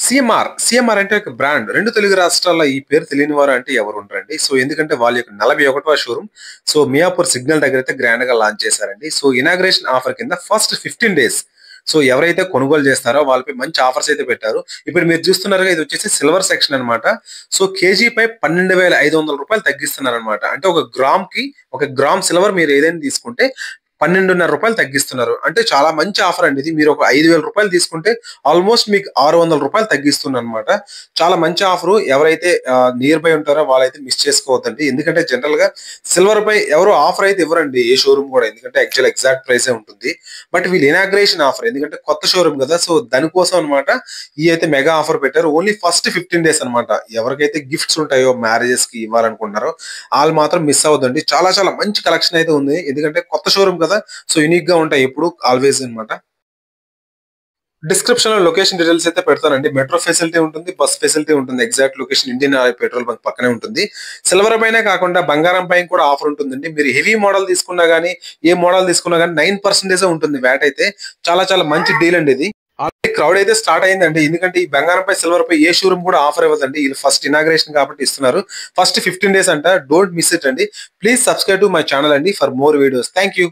CMR అంటే ఒక brand. 2 Telugu రాష్ట్రాల్లో ఈ పేరు తెలియని వారు అంటే ఎవరు ఉండరండి. సో, ఎందుకంటే వాళ్ళ యొక్క 41వ షోరూమ్ మియాపూర్ సిగ్నల్ దగ్గర అయితే గ్రాండ్‌గా లాంచ్ చేశారండి. ఇనాగరేషన్ ఆఫర్ కింద ఫస్ట్ 15 డేస్ ఎవరైతే కొనుగోలు చేస్తారో వాళ్ళపై మంచి ఆఫర్స్ అయితే పెట్టారు. ఇప్పుడు మీరు చూస్తున్నారుగా, ఇది వచ్చేసి సిల్వర్ సెక్షన్ అన్నమాట. కేజీపై రూ. 12,500 తగ్గిస్తున్నారన్నమాట. అంటే ఒక గ్రామ్ సిల్వర్ మీరు ఏదైనా తీసుకుంటే రూ. 12.5 తగ్గిస్తున్నారు. అంటే చాలా మంచి ఆఫర్ అండి ఇది. మీరు ఒక రూ. 5,000 తీసుకుంటే ఆల్మోస్ట్ మీకు రూ. 600 తగ్గిస్తుందన్నమాట. చాలా మంచి ఆఫరు. ఎవరైతే నియర్ బై ఉంటారో వాళ్ళైతే మిస్ చేసుకోవద్దండి. ఎందుకంటే జనరల్ గా సిల్వర్ పై ఎవరు ఆఫర్ అయితే ఇవ్వరండి, ఏ షోరూమ్ కూడా. ఎందుకంటే ఎగ్జాక్ట్ ప్రైసే ఉంటుంది. బట్ వీళ్ళు ఇనాగ్రేషన్ ఆఫర్, ఎందుకంటే కొత్త షోరూమ్ కదా, దానికోసం అనమాట ఈ అయితే మెగా ఆఫర్ పెట్టారు. ఓన్లీ ఫస్ట్ 15 డేస్ అనమాట. ఎవరికైతే గిఫ్ట్స్ ఉంటాయో, మ్యారేజెస్ కి ఇవ్వాలనుకుంటున్నారో వాళ్ళు మాత్రం మిస్ అవ్వద్దండి. చాలా చాలా మంచి కలెక్షన్ అయితే ఉంది. ఎందుకంటే కొత్త షోరూమ్ కదా, యూనిక్ గా ఉంటాయి ఎప్పుడు, ఆల్వేస్ అన్నమాట. డిస్క్రిప్షన్ లో లొకేషన్ డీటెయిల్స్ అయితే పెడతానండి. మెట్రో ఫెసిలిటీ ఉంటుంది, బస్ ఫెసిలిటీ ఉంటుంది. Exact location Indian oil petrol bunk పక్కనే ఉంటుంది. సిల్వర్ పైనే కాకుండా బంగారం పైన కూడా ఆఫర్ ఉంటుందండి. మీరు హెవీ మోడల్ తీసుకున్నా గానీ, ఏ మోడల్ తీసుకున్నా గానీ 9% ఉంటుంది వ్యాట్ అయితే. చాలా చాలా మంచి డీల్ అండి ఇది. ఆల్రెడీ క్రౌడ్ అయితే స్టార్ట్ అయిందండి. ఎందుకంటే ఈ బంగారం పై సిల్వర్ పై ఏ షోరూమ్ కూడా ఆఫర్ ఇవ్వదండి. వీళ్ళు ఫస్ట్ ఇనాగ్రేషన్ కాబట్టి ఇస్తున్నారు. ఫస్ట్ 15 డేస్ అంట. డోంట్ మిస్ ఇట్ అండి. Please subscribe to my channel అండి for more videos. Thank you.